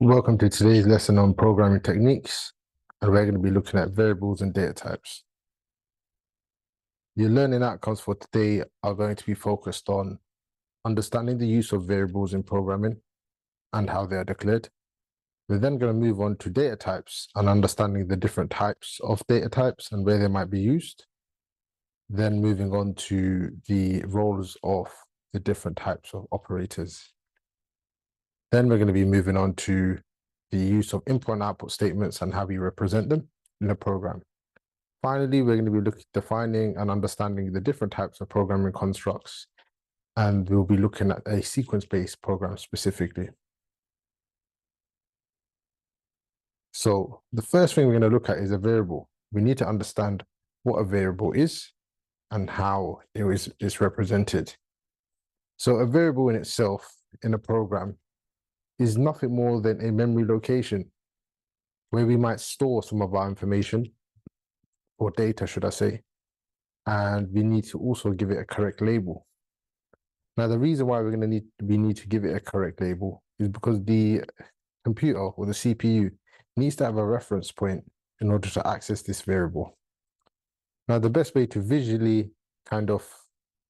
Welcome to today's lesson on programming techniques, and we're going to be looking at variables and data types. Your learning outcomes for today are going to be focused on understanding the use of variables in programming and how they are declared. We're then going to move on to data types and understanding the different types of data types and where they might be used. Then moving on to the roles of the different types of operators. Then we're going to be moving on to the use of input and output statements and how we represent them in a program. Finally, we're going to be defining and understanding the different types of programming constructs, and we'll be looking at a sequence-based program specifically. So the first thing we're going to look at is a variable. We need to understand what a variable is and how it is represented. So a variable in itself in a program is nothing more than a memory location where we might store some of our information, or data, should I say, and we need to also give it a correct label. Now, the reason why we need to give it a correct label is because the computer or the CPU needs to have a reference point in order to access this variable. Now, the best way to visually kind of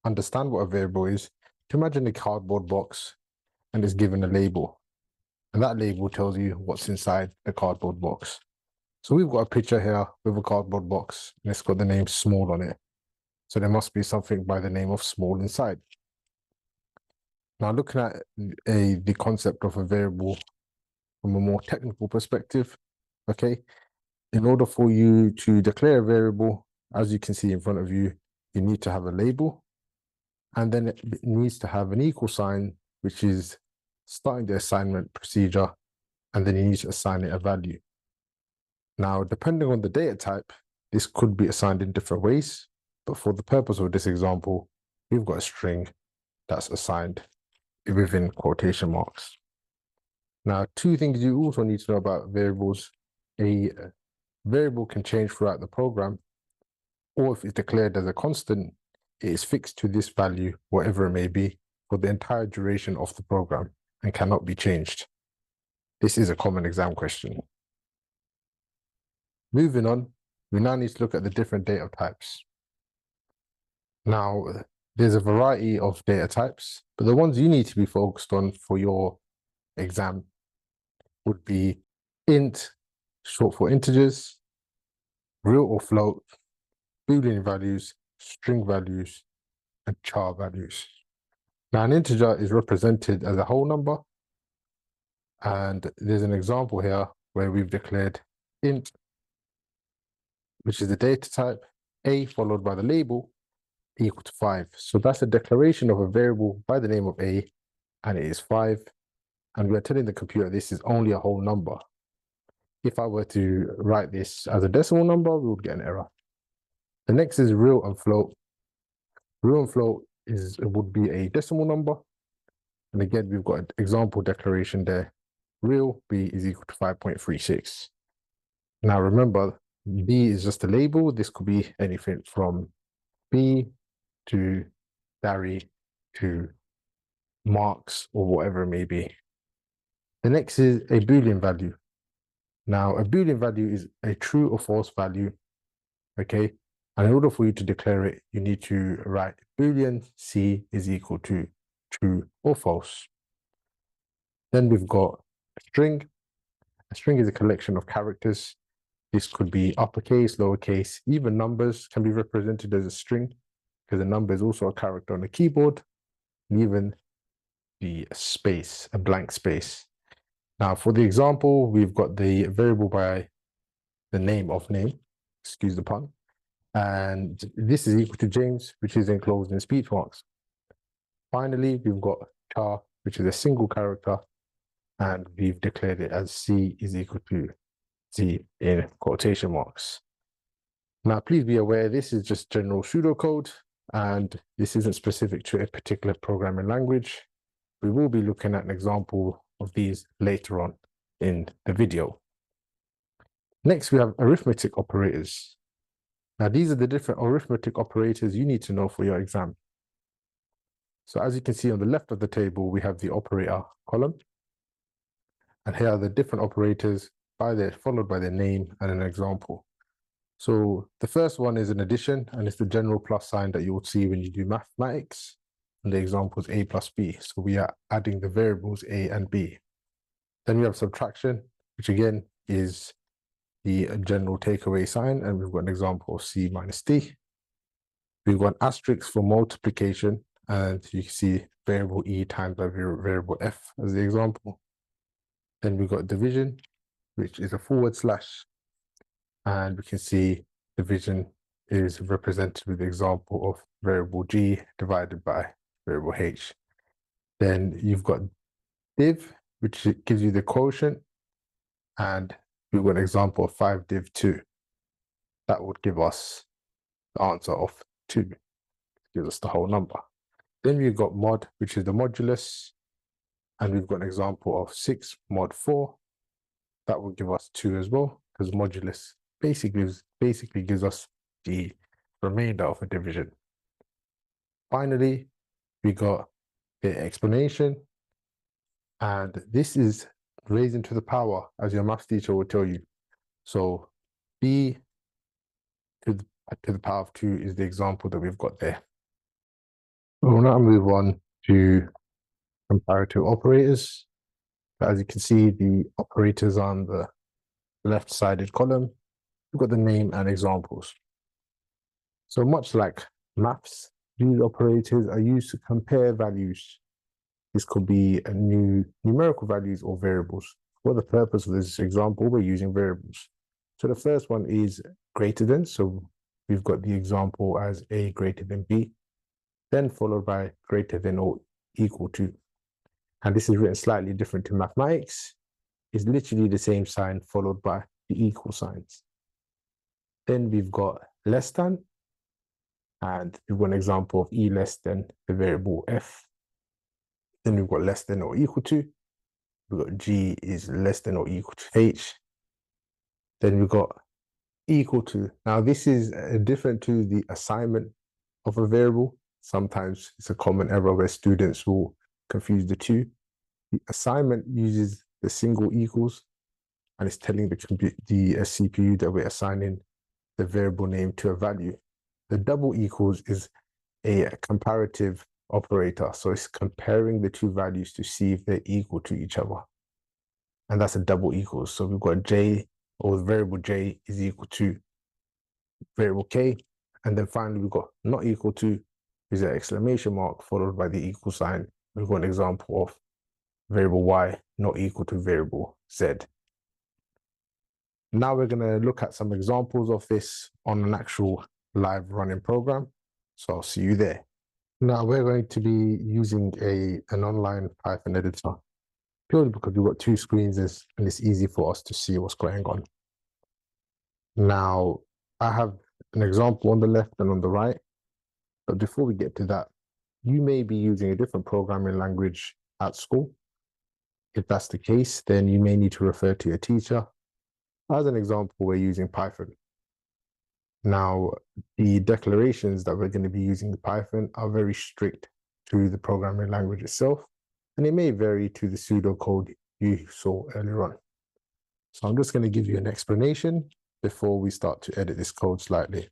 understand what a variable is, to imagine a cardboard box and it's given a label. And that label tells you what's inside the cardboard box. So we've got a picture here with a cardboard box, and it's got the name small on it. So there must be something by the name of small inside. Now, looking at the concept of a variable from a more technical perspective, okay, in order for you to declare a variable, as you can see in front of you, you need to have a label, and then it needs to have an equal sign, which is starting the assignment procedure, and then you need to assign it a value. Now, depending on the data type, this could be assigned in different ways, but for the purpose of this example, we've got a string that's assigned within quotation marks. Now, two things you also need to know about variables. A variable can change throughout the program, or if it's declared as a constant, it is fixed to this value, whatever it may be, for the entire duration of the program and cannot be changed. This is a common exam question. Moving on, we now need to look at the different data types. Now, there's a variety of data types, but the ones you need to be focused on for your exam would be int, short for integers, real or float, Boolean values, string values, and char values. Now, an integer is represented as a whole number, and there's an example here where we've declared int, which is the data type, a followed by the label, equal to 5. So that's a declaration of a variable by the name of a, and it is 5. And we're telling the computer this is only a whole number. If I were to write this as a decimal number, we would get an error. The next is real and float. Real and float would be a decimal number. And again, we've got an example declaration there. Real b is equal to 5.36. Now remember, b is just a label. This could be anything from B to Barry to Marks or whatever it may be. The next is a Boolean value. Now, a Boolean value is a true or false value, okay? And in order for you to declare it, you need to write Boolean C is equal to true or false. Then we've got a string. A string is a collection of characters. This could be uppercase, lowercase, even numbers can be represented as a string, because a number is also a character on the keyboard, and even the space, a blank space. Now, for the example, we've got the variable by the name, excuse the pun, and this is equal to James, which is enclosed in speech marks. Finally, we've got char, which is a single character, and we've declared it as C is equal to Z in quotation marks. Now, please be aware, this is just general pseudocode, and this isn't specific to a particular programming language. We will be looking at an example of these later on in the video. Next, we have arithmetic operators. Now, these are the different arithmetic operators you need to know for your exam. So as you can see on the left of the table, we have the operator column. And here are the different operators followed by their name and an example. So the first one is an addition, and it's the general plus sign that you would see when you do mathematics. And the example is a plus b. So we are adding the variables a and b. Then we have subtraction, which again is the general takeaway sign, and we've got an example of c minus d. We've got an asterisk for multiplication, and you can see variable e times by variable f as the example. Then we've got division, which is a forward slash, and we can see division is represented with the example of variable g divided by variable h. Then you've got div, which gives you the quotient, and we've got an example of 5 div 2. That would give us the answer of 2, gives us the whole number. Then we've got mod, which is the modulus, and we've got an example of 6 mod 4. That will give us 2 as well, because modulus basically gives us the remainder of a division. Finally, we got the explanation, and this is raising to the power, as your maths teacher will tell you. So b to the power of 2 is the example that we've got there. We'll now move on to comparative operators. As you can see, the operators on the left-sided column, we've got the name and examples. So much like maths, these operators are used to compare values. This could be a new numerical values or variables. For the purpose of this example, we're using variables. So the first one is greater than. So we've got the example as a greater than b, then followed by greater than or equal to. And this is written slightly different to mathematics. It's literally the same sign followed by the equal signs. Then we've got less than, and we've got an example of e less than the variable f. Then we've got less than or equal to. We've got g is less than or equal to h. Then we've got equal to. Now this is different to the assignment of a variable. Sometimes it's a common error where students will confuse the two. The assignment uses the single equals, and it's telling the CPU that we're assigning the variable name to a value. The double equals is a comparative operator. So it's comparing the two values to see if they're equal to each other. And that's a double equals. So we've got j, or the variable j is equal to variable k. And then finally, we've got not equal to is an exclamation mark followed by the equal sign. We've got an example of variable y not equal to variable z. Now we're going to look at some examples of this on an actual live running program. So I'll see you there. Now we're going to be using an online Python editor, purely because we've got two screens and it's easy for us to see what's going on. Now I have an example on the left and on the right, but before we get to that, you may be using a different programming language at school. If that's the case, then you may need to refer to your teacher. As an example, we're using Python. Now, the declarations that we're going to be using in Python are very strict to the programming language itself, and it may vary to the pseudocode you saw earlier on. So I'm just going to give you an explanation before we start to edit this code slightly.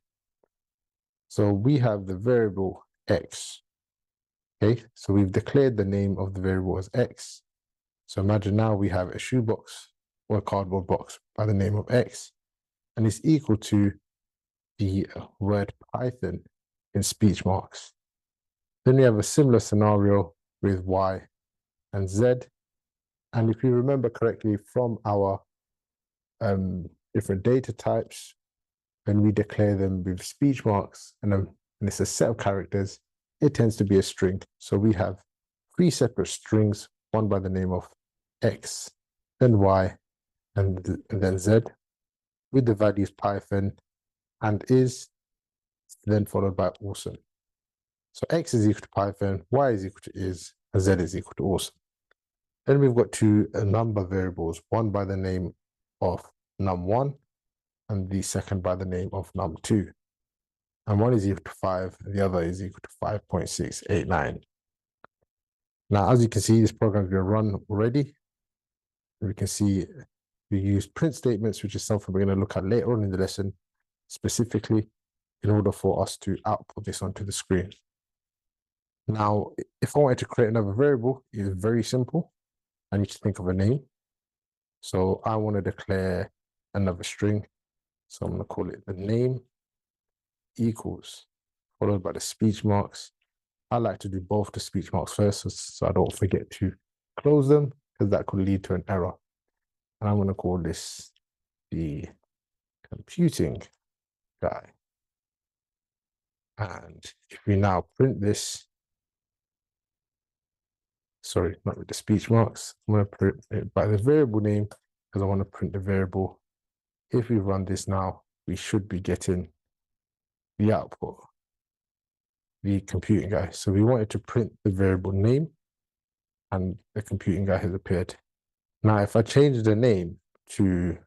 So we have the variable x. Okay, so we've declared the name of the variable as x. So imagine now we have a shoebox or a cardboard box by the name of x, and it's equal to the word Python in speech marks. Then we have a similar scenario with y and z. And if you remember correctly from our different data types, when we declare them with speech marks and it's a set of characters, it tends to be a string. So we have 3 separate strings, one by the name of x, then y, and then z, with the values Python and is, then followed by awesome. So x is equal to Python, y is equal to is, and z is equal to awesome. Then we've got 2 number variables, one by the name of num1 and the second by the name of num2. And one is equal to 5, and the other is equal to 5.689. Now, as you can see, this program has been run already. we can see we use print statements, which is something we're going to look at later on in the lesson, specifically in order for us to output this onto the screen. Now, if I wanted to create another variable, it's very simple. I need to think of a name. So I want to declare another string. So I'm going to call it the name equals, followed by the speech marks. I like to do both the speech marks first, so I don't forget to close them, because that could lead to an error. And I'm going to call this the computing guy. And if we now print this, sorry, not with the speech marks, I'm going to print it by the variable name, because I want to print the variable. If we run this now, we should be getting the output, the computing guy. So we wanted to print the variable name, and the computing guy has appeared. Now, if I change the name to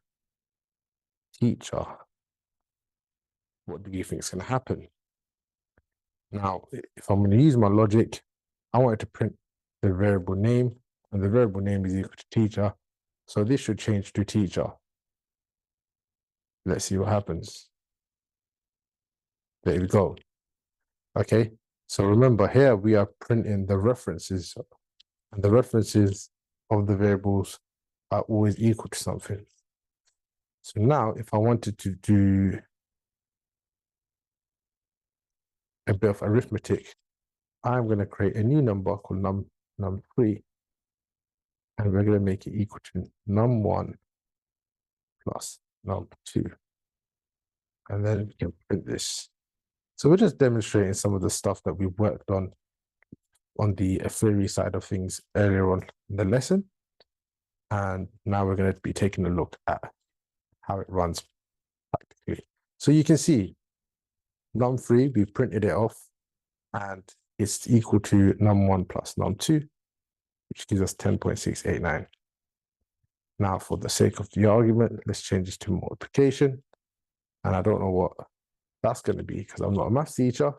teacher, what do you think is going to happen? Now, if I'm going to use my logic, I wanted to print the variable name, and the variable name is equal to teacher. So this should change to teacher. Let's see what happens. There we go. Okay, so remember here we are printing the references, and the references of the variables are always equal to something. So now if I wanted to do a bit of arithmetic, I'm going to create a new number called num3, and we're going to make it equal to num1 plus num2. And then we can print this. So we're just demonstrating some of the stuff that we worked on the theory side of things earlier on in the lesson. And now we're going to be taking a look at how it runs practically. So you can see num3, we printed it off, and it's equal to num1 plus num2, which gives us 10.689. Now, for the sake of the argument, let's change this to multiplication. And I don't know what that's going to be, because I'm not a maths teacher,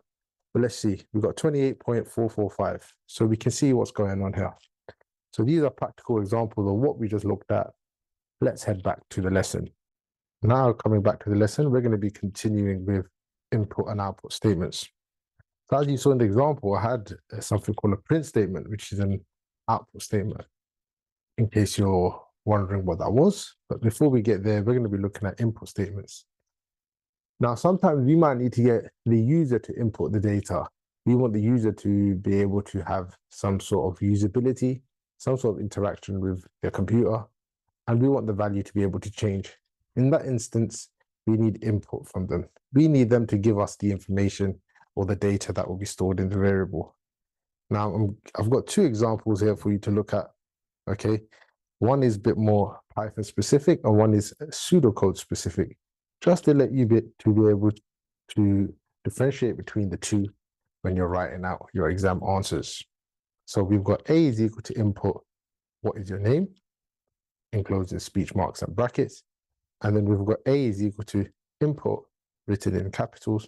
but let's see. We've got 28.445. So we can see what's going on here. So these are practical examples of what we just looked at. Let's head back to the lesson. Now, coming back to the lesson, we're going to be continuing with input and output statements. So as you saw in the example, I had something called a print statement, which is an output statement, in case you're wondering what that was. But before we get there, we're going to be looking at input statements. Now, sometimes we might need to get the user to input the data. We want the user to be able to have some sort of usability, some sort of interaction with their computer, and we want the value to be able to change. In that instance, we need input from them. We need them to give us the information or the data that will be stored in the variable. Now, I've got two examples here for you to look at, okay? One is a bit more Python specific, and one is pseudocode specific, just to let you be able to differentiate between the two when you're writing out your exam answers. So we've got A is equal to input, what is your name, enclosed in speech marks and brackets. And then we've got A is equal to input, written in capitals,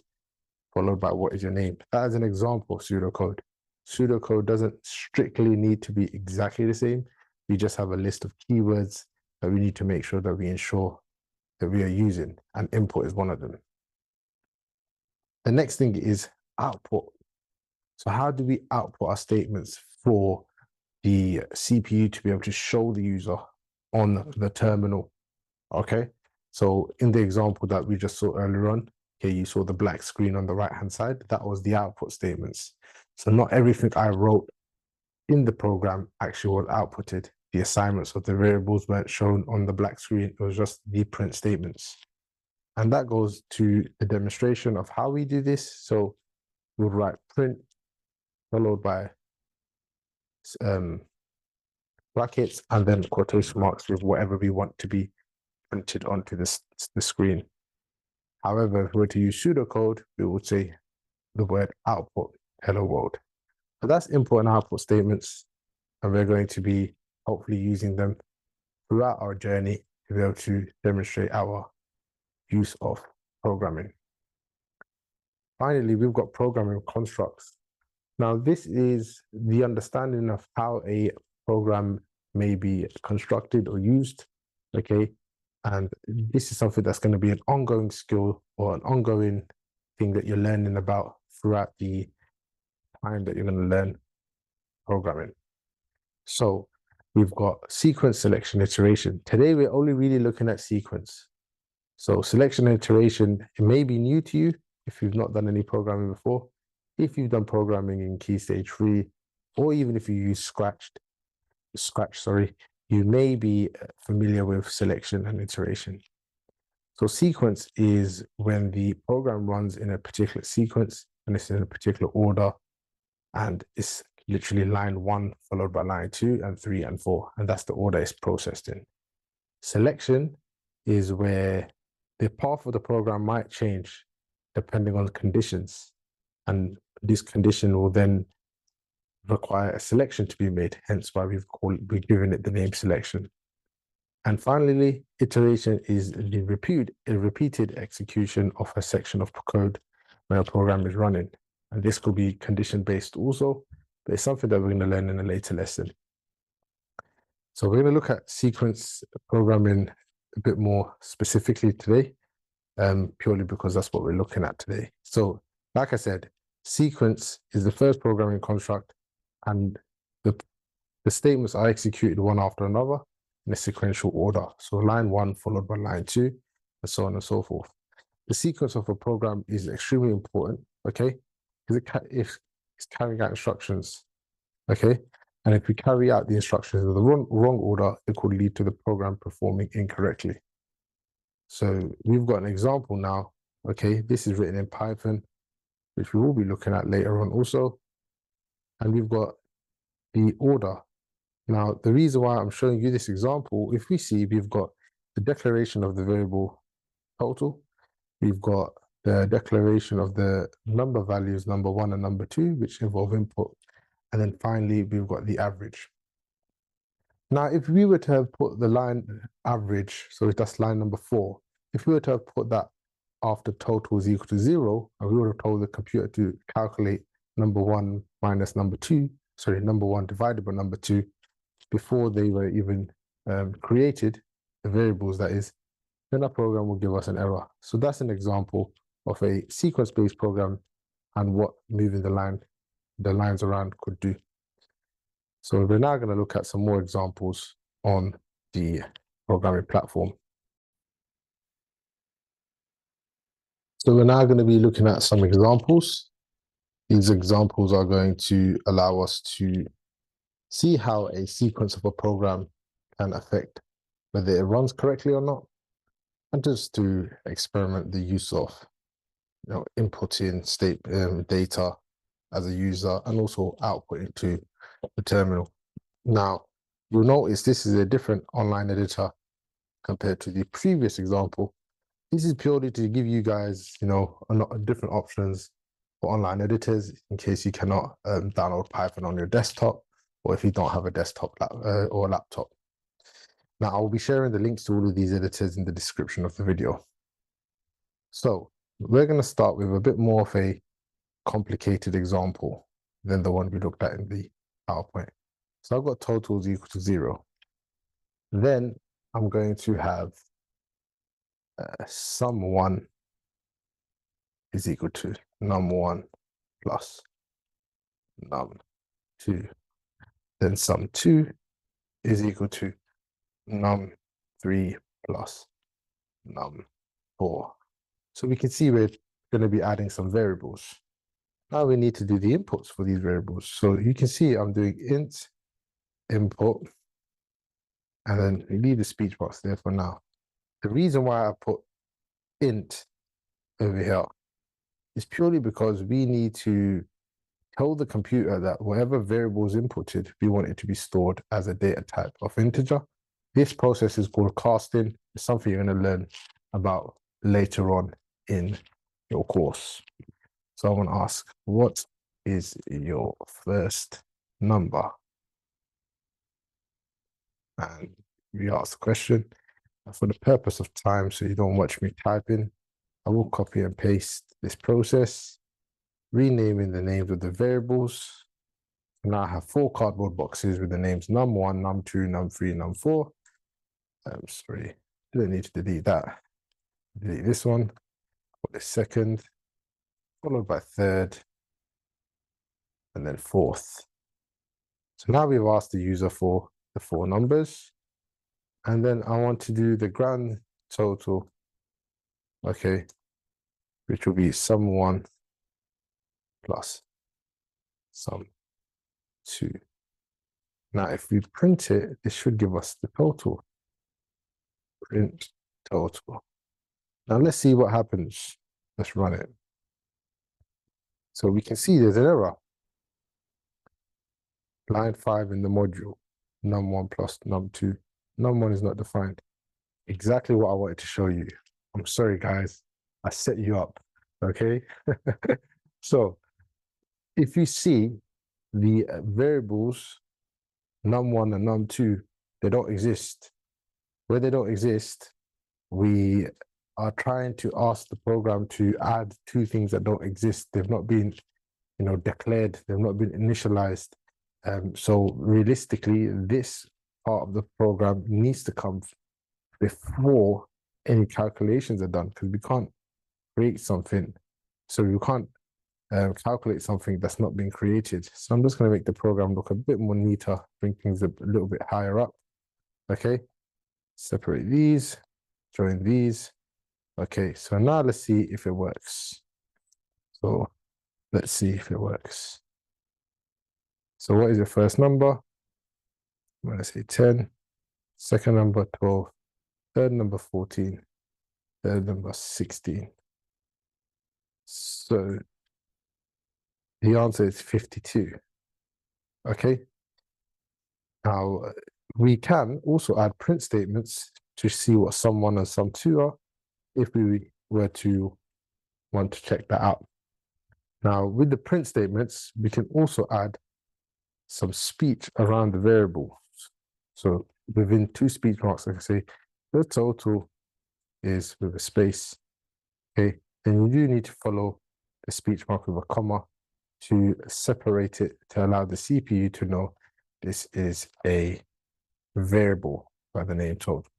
followed by what is your name. That is an example of pseudocode. Pseudocode doesn't strictly need to be exactly the same. We just have a list of keywords that we need to make sure that we ensure that we are using, and input is one of them. The next thing is output. So how do we output our statements for the CPU to be able to show the user on the terminal? Okay, so in the example that we just saw earlier on, here you saw the black screen on the right hand side. That was the output statements. So not everything I wrote in the program actually was outputted. The assignments of the variables weren't shown on the black screen. It was just the print statements. And that goes to the demonstration of how we do this. So we'll write print followed by brackets and then quotation marks with whatever we want to be printed onto the screen. However, if we were to use pseudocode, we would say the word output, hello world. So that's input and output statements, and we're going to be hopefully using them throughout our journey to be able to demonstrate our use of programming. Finally, we've got programming constructs. Now, this is the understanding of how a program may be constructed or used, okay? And this is something that's going to be an ongoing skill or an ongoing thing that you're learning about throughout the time that you're going to learn programming. So we've got sequence, selection, iteration. Today, we're only really looking at sequence. So selection and iteration, it may be new to you if you've not done any programming before. If you've done programming in Key Stage 3, or even if you use Scratch, you may be familiar with selection and iteration. So sequence is when the program runs in a particular sequence and it's in a particular order, and it's literally line 1 followed by line 2 and 3 and 4, and that's the order it's processed in. Selection is where the path of the program might change depending on the conditions, and this condition will then require a selection to be made, hence why we've given it the name selection. And finally, iteration is the repeated execution of a section of code when a program is running. And this could be condition-based also, but it's something that we're going to learn in a later lesson. So we're going to look at sequence programming a bit more specifically today, purely because that's what we're looking at today. So like I said, sequence is the first programming construct, and the statements are executed one after another in a sequential order. So line 1 followed by line 2, and so on and so forth. The sequence of a program is extremely important, okay? Because it's carrying out instructions, okay? And if we carry out the instructions in the wrong order, it could lead to the program performing incorrectly. So we've got an example now, okay? This is written in Python, which we will be looking at later on also. And we've got the order. Now, the reason why I'm showing you this example, if we see, we've got the declaration of the variable total, we've got the declaration of the number values, number 1 and number 2, which involve input, and then finally, we've got the average. Now, if we were to have put the line average, so that's line number 4, if we were to have put that after total is equal to 0, and we would have told the computer to calculate number 1 minus number 2, sorry, number 1 divided by number 2, before they were even created, the variables that is, then our program will give us an error. So that's an example of a sequence-based program and what moving the lines around could do. So we're now going to look at some more examples on the programming platform. So we're now going to be looking at some examples. These examples are going to allow us to see how a sequence of a program can affect whether it runs correctly or not, and just to experiment the use of, inputting data as a user and also outputting to the terminal. Now, you'll notice this is a different online editor compared to the previous example. This is purely to give you guys, different options for online editors in case you cannot download Python on your desktop, or if you don't have a desktop or a laptop. Now, I'll be sharing the links to all of these editors in the description of the video. So we're going to start with a bit more of a complicated example than the one we looked at in the PowerPoint. So I've got totals equal to 0. Then I'm going to have sum1 is equal to num1 plus num2. Then sum2 is equal to num3 plus num4. So we can see we're going to be adding some variables. Now we need to do the inputs for these variables. So you can see I'm doing int input, and then we leave the speech box there for now. The reason why I put int over here is purely because we need to tell the computer that whatever variable is inputted, we want it to be stored as a data type of integer. This process is called casting. It's something you're going to learn about later on in your course. So I want to ask, what is your first number? And we ask the question. For the purpose of time, so you don't watch me typing, I will copy and paste this process, renaming the names of the variables. Now I have 4 cardboard boxes with the names num1, num2, num3, num4. Sorry, didn't need to delete that. Delete this one, put the second, followed by third, and then fourth. So now we've asked the user for the 4 numbers, and then I want to do the grand total, okay, which will be sum1 plus sum2. Now, if we print it, this should give us the total. Print total. Now, let's see what happens. Let's run it. So we can see there's an error. Line 5 in the module, num1 plus num2. Num1 is not defined. Exactly what I wanted to show you. I'm sorry, guys. I set you up, okay? So, if you see the variables num1 and num2, they don't exist. Where they don't exist, we are trying to ask the program to add 2 things that don't exist. They've not been, declared. They've not been initialized. So realistically, this part of the program needs to come before any calculations are done, because we can't create something. So we can't calculate something that's not been created. So I'm just going to make the program look a bit more neater, bring things a little bit higher up. Okay, separate these, join these. Okay, so now let's see if it works. So let's see if it works. So what is your first number? I'm going to say 10. Second number, 12. Third number, 14. Third number, 16. So the answer is 52. Okay. Now, we can also add print statements to see what sum1 and sum2 are, if we were to want to check that out. Now, with the print statements, we can also add some speech around the variable. So within 2 speech marks, I can say the total is with a space. Okay, then you do need to follow the speech mark with a comma to separate it, to allow the CPU to know this is a variable by the name total.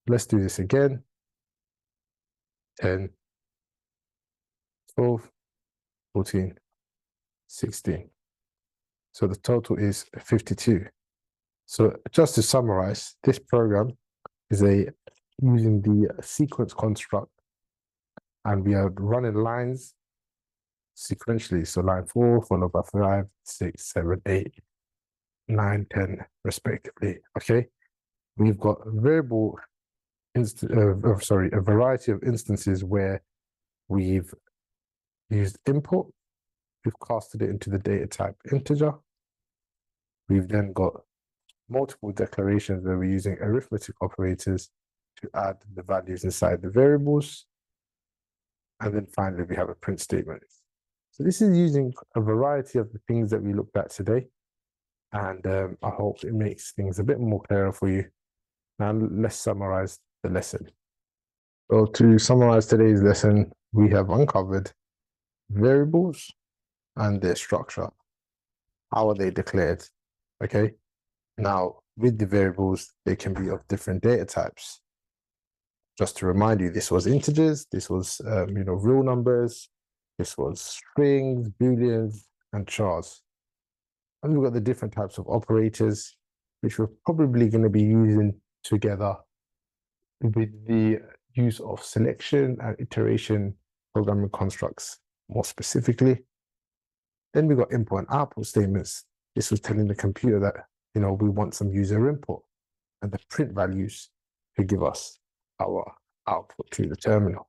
Let's do this again. 10, 12, 14, 16. So the total is 52. So just to summarize, this program is using the sequence construct, and we are running lines sequentially. So line 4 followed by 5, 6, 7, 8, 9, 10 respectively. Okay, we've got a variety of instances where we've used input, we've casted it into the data type integer. We've then got multiple declarations where we're using arithmetic operators to add the values inside the variables. And then finally, we have a print statement. So this is using a variety of the things that we looked at today. And I hope it makes things a bit more clearer for you. Now let's summarize the lesson. So to summarize today's lesson, we have uncovered variables and their structure. How are they declared? Okay. Now, with the variables, they can be of different data types. Just to remind you, this was integers, this was real numbers, this was strings, booleans, and chars. And we've got the different types of operators, which we're probably going to be using together with the use of selection and iteration programming constructs more specifically. Then we got input and output statements. This was telling the computer that, we want some user input, and the print values to give us our output to the terminal.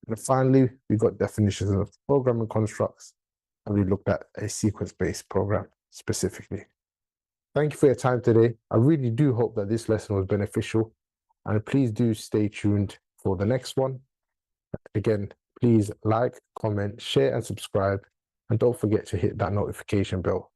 And finally, we got definitions of programming constructs, and we looked at a sequence-based program specifically. Thank you for your time today. I really do hope that this lesson was beneficial, and please do stay tuned for the next one. Again, please like, comment, share, and subscribe, and don't forget to hit that notification bell